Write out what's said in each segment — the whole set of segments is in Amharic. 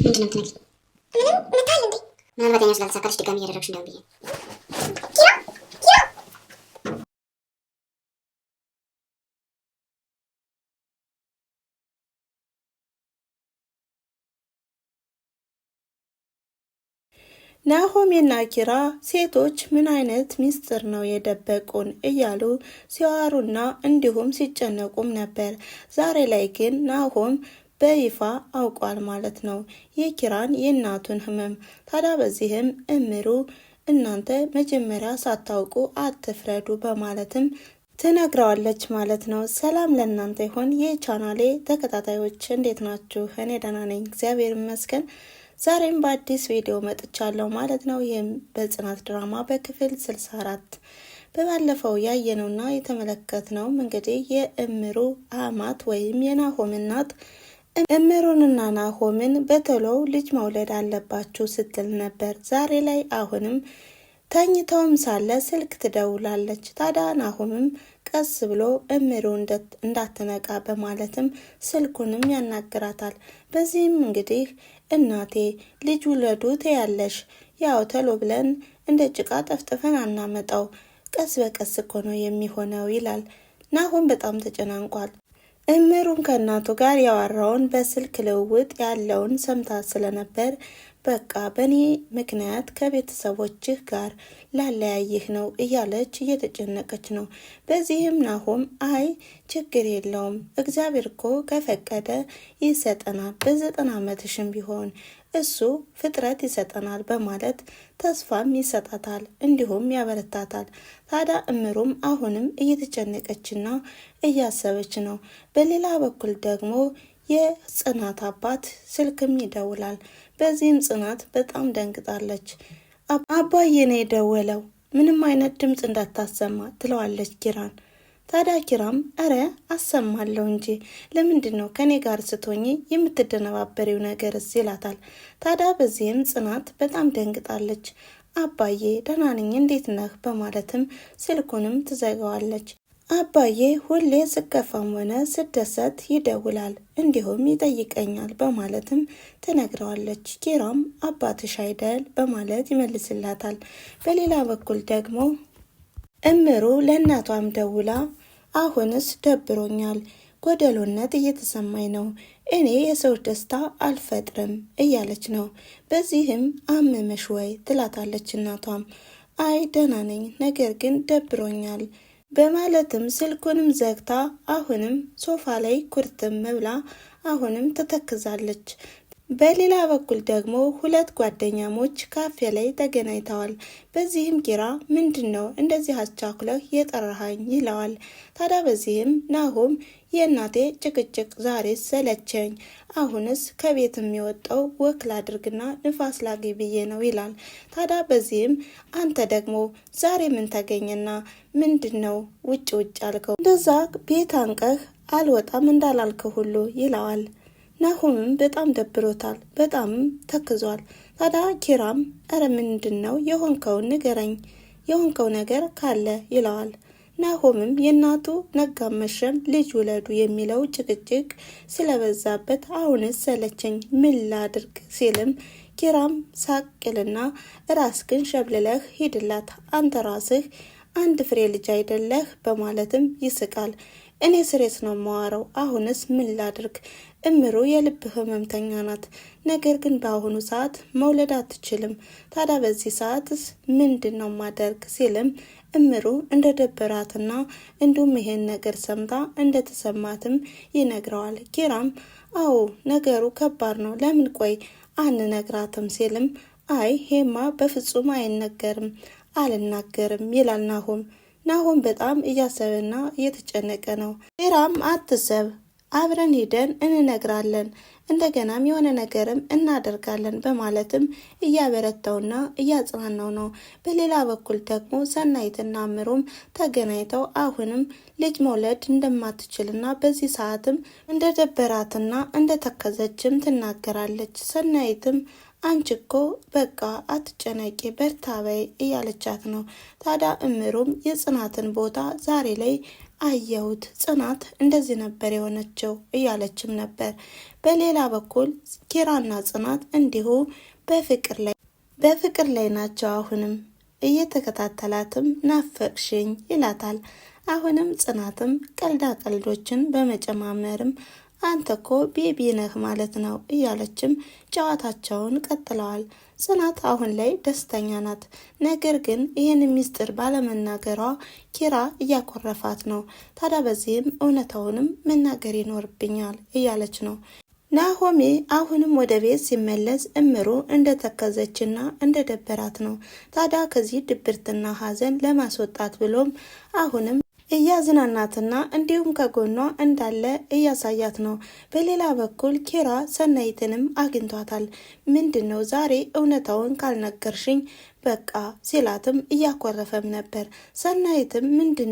ምንድን ነው የምትነግሪኝ? ምንም መታል እንዴ? ምናልባት ያኛው ስላልተሳካልሽ ድጋሚ እያደረግሽ እንደሆን ብዬ ናሆሜና ኪራ ሴቶች ምን አይነት ሚስጥር ነው የደበቁን እያሉ ሲዋሩና እንዲሁም ሲጨነቁም ነበር። ዛሬ ላይ ግን ናሆም በይፋ አውቋል ማለት ነው የኪራን የእናቱን ህመም። ታዲያ በዚህም እምሩ እናንተ መጀመሪያ ሳታውቁ አትፍረዱ በማለትም ትነግረዋለች ማለት ነው። ሰላም ለእናንተ ይሁን የቻናሌ ተከታታዮች፣ እንዴት ናችሁ? እኔ ደህና ነኝ እግዚአብሔር ይመስገን። ዛሬም በአዲስ ቪዲዮ መጥቻለሁ ማለት ነው። ይህም በጽናት ድራማ በክፍል 64 በባለፈው ያየነውና የተመለከትነው እንግዲህ የእምሩ አማት ወይም የናሆም እናት እምሩንና ናሆምን በቶሎ ልጅ መውለድ አለባችሁ ስትል ነበር። ዛሬ ላይ አሁንም ተኝተውም ሳለ ስልክ ትደውላለች። ታዲያ ናሆምም ቀስ ብሎ እምሩ እንዳትነቃ በማለትም ስልኩንም ያናግራታል። በዚህም እንግዲህ እናቴ ልጅ ውለዱ ትያለሽ፣ ያው ተሎ ብለን እንደ ጭቃ ጠፍጥፈን አናመጣው፣ ቀስ በቀስ እኮ ነው የሚሆነው ይላል። ናሆም በጣም ተጨናንቋል። እምሩን ከእናቱ ጋር ያወራውን በስልክ ልውውጥ ያለውን ሰምታ ስለነበር በቃ በእኔ ምክንያት ከቤተሰቦችህ ጋር ላለያይህ ነው እያለች እየተጨነቀች ነው። በዚህም ናሆም አይ ችግር የለውም እግዚአብሔር እኮ ከፈቀደ ይሰጠናል፣ በ90 ዓመትሽም ቢሆን እሱ ፍጥረት ይሰጠናል በማለት ተስፋም ይሰጣታል፣ እንዲሁም ያበረታታል። ታዲያ እምሩም አሁንም እየተጨነቀችና እያሰበች ነው። በሌላ በኩል ደግሞ የጽናት አባት ስልክም ይደውላል። በዚህም ጽናት በጣም ደንግጣለች። አባዬ ነው የደወለው፣ ምንም አይነት ድምፅ እንዳታሰማ ትለዋለች ኪራን። ታዲያ ኪራም እረ አሰማለሁ እንጂ ለምንድን ነው ከኔ ጋር ስትሆኚ የምትደነባበሪው ነገርስ ይላታል። ታዲያ በዚህም ጽናት በጣም ደንግጣለች። አባዬ ደህና ነኝ እንዴት ነህ በማለትም ስልኩንም ትዘጋዋለች። አባዬ ሁሌ ስከፋም ሆነ ስደሰት ይደውላል እንዲሁም ይጠይቀኛል በማለትም ትነግረዋለች። ኪራም አባትሽ አይደል በማለት ይመልስላታል። በሌላ በኩል ደግሞ እምሩ ለእናቷም ደውላ አሁንስ ደብሮኛል፣ ጎደሎነት እየተሰማኝ ነው፣ እኔ የሰው ደስታ አልፈጥርም እያለች ነው። በዚህም አመመሽ ወይ ትላታለች እናቷም። አይ ደህና ነኝ፣ ነገር ግን ደብሮኛል በማለትም ስልኩንም ዘግታ አሁንም ሶፋ ላይ ኩርትም ብላ አሁንም ትተክዛለች። በሌላ በኩል ደግሞ ሁለት ጓደኛሞች ካፌ ላይ ተገናኝተዋል። በዚህም ኪራ ምንድን ነው እንደዚህ አስቻኩለህ የጠራሃኝ ይለዋል። ታዲያ በዚህም ናሆም የእናቴ ጭቅጭቅ ዛሬ ሰለቸኝ፣ አሁንስ ከቤት የሚወጣው ወክ ላድርግና ንፋስ ላግኝ ብዬ ነው ይላል። ታዲያ በዚህም አንተ ደግሞ ዛሬ ምን ተገኘና ምንድን ነው ውጭ አልከው፣ እንደዛ ቤት አንቀህ አልወጣም እንዳላልክ ሁሉ ይለዋል። ናሆምም በጣም ደብሮታል፣ በጣም ተክዟል። ታዲያ ኪራም እረ ምንድን ነው የሆንከውን ንገረኝ፣ የሆንከው ነገር ካለ ይለዋል። ናሆምም የእናቱ ነጋም መሸም ልጅ ውለዱ የሚለው ጭቅጭቅ ስለበዛበት አሁንስ ሰለቸኝ ምን ላድርግ ሲልም ኪራም ሳቅልና ራስህን ሸብልለህ ሂድላት፣ አንተ ራስህ አንድ ፍሬ ልጅ አይደለህ በማለትም ይስቃል። እኔ ስሬት ነው ማዋረው፣ አሁንስ ምን ላድርግ? እምሩ የልብ ህመምተኛ ናት፣ ነገር ግን በአሁኑ ሰዓት መውለድ አትችልም። ታዲያ በዚህ ሰዓትስ ምንድን ነው ማደርግ ሲልም እምሩ እንደደበራትና እንዲሁም ይሄን ነገር ሰምታ እንደተሰማትም ይነግረዋል። ኪራም አዎ ነገሩ ከባድ ነው፣ ለምን ቆይ አንነግራትም ሲልም አይ ሄማ በፍጹም አይነገርም፣ አልናገርም ይላል ናሆም በጣም እያሰበና እየተጨነቀ ነው። ኪራም አትሰብ፣ አብረን ሄደን እንነግራለን፣ እንደገናም የሆነ ነገርም እናደርጋለን በማለትም እያበረታውና እያጽናናው ነው። በሌላ በኩል ደግሞ ሰናይትና እምሩም ተገናኝተው አሁንም ልጅ መውለድ እንደማትችልና በዚህ ሰዓትም እንደደበራትና እንደተከዘችም ትናገራለች። ሰናይትም አንቺ እኮ በቃ አትጨነቂ በርታ በይ እያለቻት ነው። ታዲያ እምሩም የጽናትን ቦታ ዛሬ ላይ አየሁት፣ ጽናት እንደዚህ ነበር የሆነችው እያለችም ነበር። በሌላ በኩል ኪራና ጽናት እንዲሁ በፍቅር ላይ ናቸው። አሁንም እየተከታተላትም ናፈቅሽኝ ይላታል። አሁንም ጽናትም ቀልዳ ቀልዶችን በመጨማመርም አንተ እኮ ቤቢ ነህ ማለት ነው እያለችም ጨዋታቸውን ቀጥለዋል። ጽናት አሁን ላይ ደስተኛ ናት። ነገር ግን ይህን ሚስጥር ባለመናገሯ ኪራ እያኮረፋት ነው። ታዲያ በዚህም እውነታውንም መናገር ይኖርብኛል እያለች ነው። ናሆሜ አሁንም ወደ ቤት ሲመለስ እምሩ እንደተከዘችና እንደደበራት ነው። ታዲያ ከዚህ ድብርትና ሐዘን ለማስወጣት ብሎም አሁንም እያዝናናትና እንዲሁም ከጎኗ እንዳለ እያሳያት ነው። በሌላ በኩል ኪራ ሰናይትንም አግኝቷታል። ምንድን ነው ዛሬ እውነታውን ካልነገርሽኝ በቃ ሲላትም እያኮረፈም ነበር። ሰናይትም ምንድን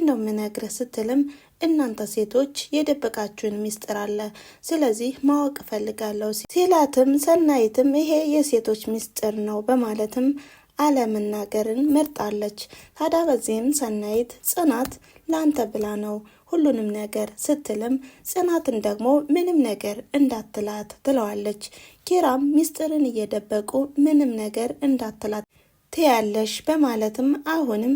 ነው ምነግርህ ስትልም እናንተ ሴቶች የደበቃችሁን ሚስጥር አለ፣ ስለዚህ ማወቅ እፈልጋለሁ ሲላትም ሰናይትም ይሄ የሴቶች ሚስጥር ነው በማለትም አለመናገርን መርጣለች። ታዲያ በዚህም ሰናይት ጽናት ላንተ ብላ ነው ሁሉንም ነገር ስትልም ጽናትን ደግሞ ምንም ነገር እንዳትላት ትለዋለች። ኪራም ሚስጥርን እየደበቁ ምንም ነገር እንዳትላት ትያለሽ በማለትም አሁንም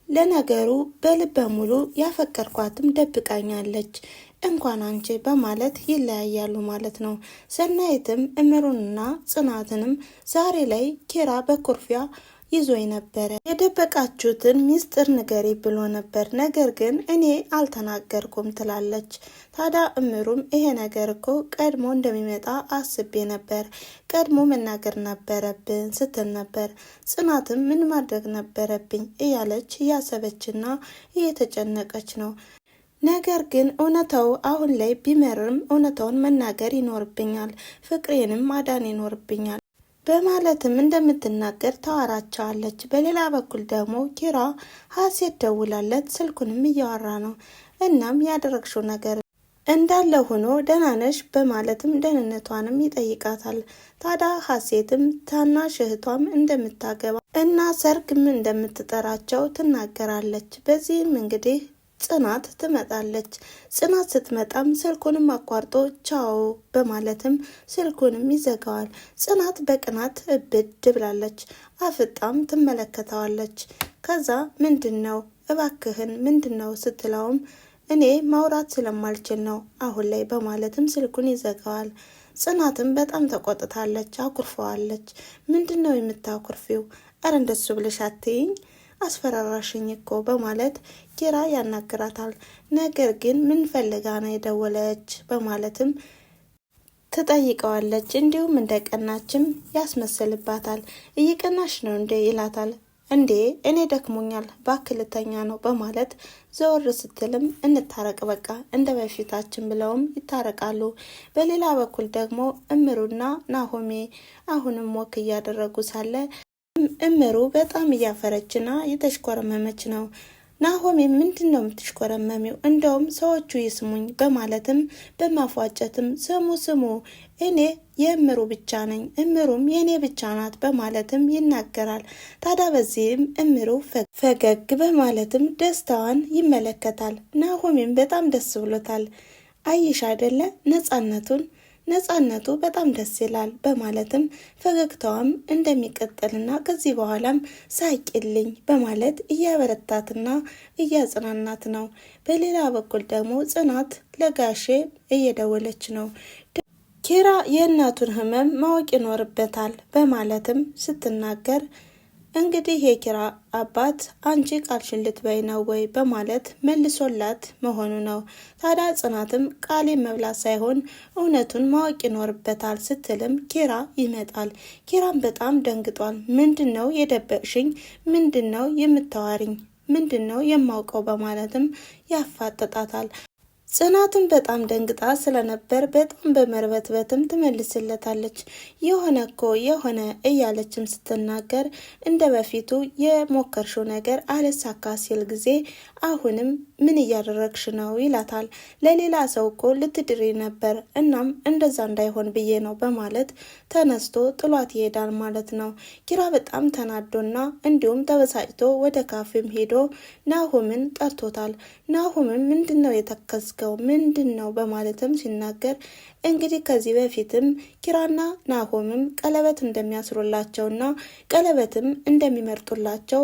ለነገሩ በልበ ሙሉ ያፈቀርኳትም ደብቃኛለች እንኳን አንቺ በማለት ይለያያሉ ማለት ነው። ሰናይትም እምሩንና ጽናትንም ዛሬ ላይ ኪራ በኩርፊያ ይዞኝ ነበረ፣ የደበቃችሁትን ሚስጥር ንገሪ ብሎ ነበር፣ ነገር ግን እኔ አልተናገርኩም ትላለች። ታዲያ እምሩም ይሄ ነገር እኮ ቀድሞ እንደሚመጣ አስቤ ነበር፣ ቀድሞ መናገር ነበረብን ስትል ነበር። ጽናትም ምን ማድረግ ነበረብኝ እያለች እያሰበችና እየተጨነቀች ነው። ነገር ግን እውነታው አሁን ላይ ቢመርም እውነታውን መናገር ይኖርብኛል፣ ፍቅሬንም ማዳን ይኖርብኛል በማለትም እንደምትናገር ታወራቸዋለች። በሌላ በኩል ደግሞ ኪራ ሀሴት ደውላለት ስልኩንም እያወራ ነው። እናም ያደረግሽው ነገር እንዳለ ሆኖ ደህና ነሽ በማለትም ደህንነቷንም ይጠይቃታል። ታዲያ ሀሴትም ታናሽ እህቷም እንደምታገባ እና ሰርግም እንደምትጠራቸው ትናገራለች። በዚህም እንግዲህ ጽናት ትመጣለች። ጽናት ስትመጣም ስልኩንም አቋርጦ ቻው በማለትም ስልኩንም ይዘጋዋል። ጽናት በቅናት እብድ ብላለች። አፍጣም ትመለከተዋለች። ከዛ ምንድነው እባክህን ምንድነው ስትለውም እኔ ማውራት ስለማልችል ነው አሁን ላይ በማለትም ስልኩን ይዘጋዋል። ጽናትም በጣም ተቆጥታለች፣ አኩርፈዋለች። ምንድነው የምታኩርፊው? አረ እንደሱ ብለሽ አትይኝ፣ አስፈራራሽኝ እኮ በማለት ኪራ ያናግራታል። ነገር ግን ምን ፈልጋ ነው የደወለች በማለትም ትጠይቀዋለች። እንዲሁም እንደቀናችም ያስመስልባታል። እየቀናሽ ነው እንዴ ይላታል። እንዴ እኔ ደክሞኛል ባክልተኛ ነው በማለት ዘወር ስትልም እንታረቅ በቃ እንደ በፊታችን ብለውም ይታረቃሉ። በሌላ በኩል ደግሞ እምሩና ናሆሜ አሁንም ወክ እያደረጉ ሳለ እምሩ በጣም እያፈረችና የተሽኮረመመች ነው። ናሆሜ ምንድን ነው የምትሽኮረመሚው? እንደውም ሰዎቹ ይስሙኝ በማለትም በማፏጨትም ስሙ እኔ የእምሩ ብቻ ነኝ፣ እምሩም የእኔ ብቻ ናት በማለትም ይናገራል። ታዲያ በዚህም እምሩ ፈገግ በማለትም ደስታዋን ይመለከታል። ናሆሜም በጣም ደስ ብሎታል። አይሽ አይደለ ነጻነቱ በጣም ደስ ይላል በማለትም ፈገግታዋም እንደሚቀጥልና ከዚህ በኋላም ሳቂልኝ በማለት እያበረታትና እያጽናናት ነው። በሌላ በኩል ደግሞ ጽናት ለጋሼ እየደወለች ነው። ኪራ የእናቱን ሕመም ማወቅ ይኖርበታል በማለትም ስትናገር እንግዲህ የኪራ አባት አንቺ ቃልሽን ልትበይ ነው ወይ በማለት መልሶላት መሆኑ ነው። ታዲያ ጽናትም ቃሌ መብላት ሳይሆን እውነቱን ማወቅ ይኖርበታል ስትልም ኪራ ይመጣል። ኪራም በጣም ደንግጧል። ምንድን ነው የደበቅሽኝ? ምንድን ነው የምታዋሪኝ? ምንድን ነው የማውቀው በማለትም ያፋጠጣታል። ጽናትን በጣም ደንግጣ ስለነበር በጣም በመርበትበትም ትመልስለታለች። የሆነ እያለችም ስትናገር እንደ በፊቱ የሞከርሽው ነገር አልሳካ ሲል ጊዜ አሁንም ምን እያደረግሽ ነው ይላታል። ለሌላ ሰው እኮ ልትድሪ ነበር፣ እናም እንደዛ እንዳይሆን ብዬ ነው በማለት ተነስቶ ጥሏት ይሄዳል ማለት ነው። ኪራ በጣም ተናዶና እንዲሁም ተበሳጭቶ ወደ ካፌም ሄዶ ናሆምን ጠርቶታል። ናሆምም ምንድን ነው የተከስከው ምንድን ነው በማለትም ሲናገር እንግዲህ ከዚህ በፊትም ኪራና ናሆምም ቀለበት እንደሚያስሩላቸውና ቀለበትም እንደሚመርጡላቸው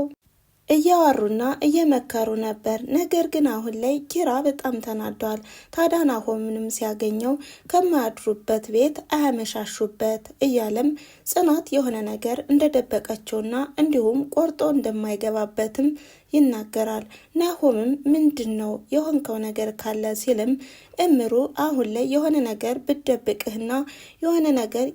እያወሩና እየመከሩ ነበር። ነገር ግን አሁን ላይ ኪራ በጣም ተናዷል። ታዲያ ናሆምንም ሲያገኘው ከማያድሩበት ቤት አያመሻሹበት እያለም ጽናት የሆነ ነገር እንደደበቀችውና እንዲሁም ቆርጦ እንደማይገባበትም ይናገራል። ናሆምም ምንድን ነው የሆንከው ነገር ካለ ሲልም እምሩ አሁን ላይ የሆነ ነገር ብደብቅህና የሆነ ነገር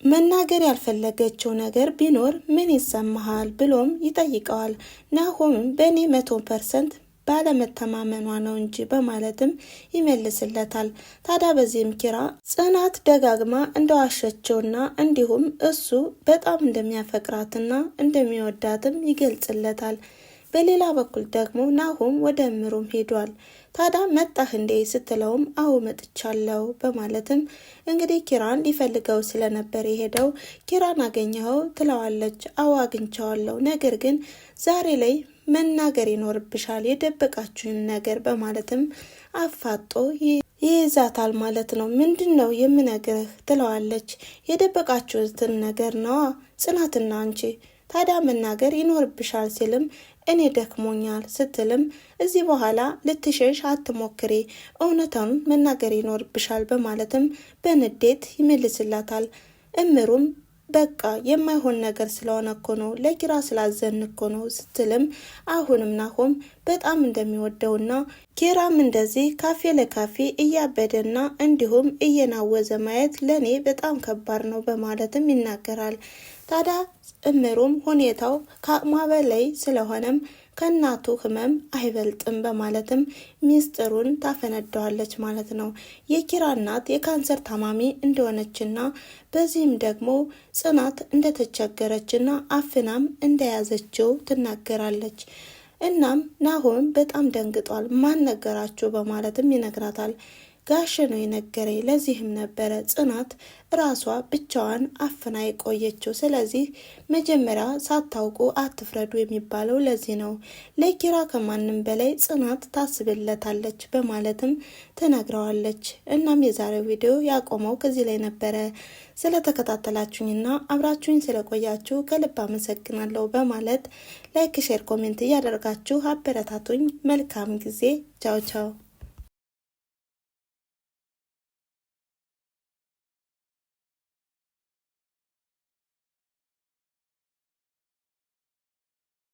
መናገር ያልፈለገችው ነገር ቢኖር ምን ይሰማሃል ብሎም ይጠይቀዋል። ናሆምም በእኔ 100% ባለመተማመኗ ነው እንጂ በማለትም ይመልስለታል። ታዲያ በዚህም ኪራ ጽናት ደጋግማ እንደዋሸችውና እንዲሁም እሱ በጣም እንደሚያፈቅራትና እንደሚወዳትም ይገልጽለታል። በሌላ በኩል ደግሞ ናሆም ወደ እምሩም ሄዷል። ታዲያ መጣህ እንዴ ስትለውም አዎ መጥቻለሁ በማለትም እንግዲህ ኪራን ሊፈልገው ስለነበር የሄደው ኪራን አገኘኸው ትለዋለች። አዎ አግኝቼዋለሁ፣ ነገር ግን ዛሬ ላይ መናገር ይኖርብሻል የደበቃችሁን ነገር በማለትም አፋጦ ይይዛታል ማለት ነው። ምንድን ነው የምነግርህ ትለዋለች። የደበቃችሁትን ነገር ነዋ ጽናትና አንቺ ታዲያ መናገር ይኖርብሻል ሲልም እኔ ደክሞኛል ስትልም እዚህ በኋላ ልትሸሽ አትሞክሪ፣ እውነታውን መናገር ይኖርብሻል በማለትም በንዴት ይመልስላታል። እምሩም በቃ የማይሆን ነገር ስለሆነ እኮ ነው ለኪራ ስላዘን እኮ ነው ስትልም አሁንም ናሆም በጣም እንደሚወደውና ኪራም እንደዚህ ካፌ ለካፌ እያበደና እንዲሁም እየናወዘ ማየት ለኔ በጣም ከባድ ነው በማለትም ይናገራል። ታዲያ እምሩም ሁኔታው ከአቅሟ በላይ ስለሆነም ከእናቱ ህመም አይበልጥም በማለትም ሚስጥሩን ታፈነደዋለች ማለት ነው። የኪራ እናት የካንሰር ታማሚ እንደሆነችና በዚህም ደግሞ ጽናት እንደተቸገረችና አፍናም እንደያዘችው ትናገራለች። እናም ናሆም በጣም ደንግጧል። ማን ነገራችሁ በማለትም ይነግራታል። ጋሽ ነው የነገረኝ። ለዚህም ነበረ ጽናት ራሷ ብቻዋን አፍና የቆየችው። ስለዚህ መጀመሪያ ሳታውቁ አትፍረዱ የሚባለው ለዚህ ነው። ለኪራ ከማንም በላይ ጽናት ታስብለታለች በማለትም ትነግረዋለች። እናም የዛሬው ቪዲዮ ያቆመው ከዚህ ላይ ነበረ። ስለተከታተላችሁኝና አብራችሁኝ ስለቆያችሁ ከልብ አመሰግናለሁ በማለት ላይክ፣ ሼር፣ ኮሜንት እያደረጋችሁ አበረታቱኝ። መልካም ጊዜ። ቻው ቻው።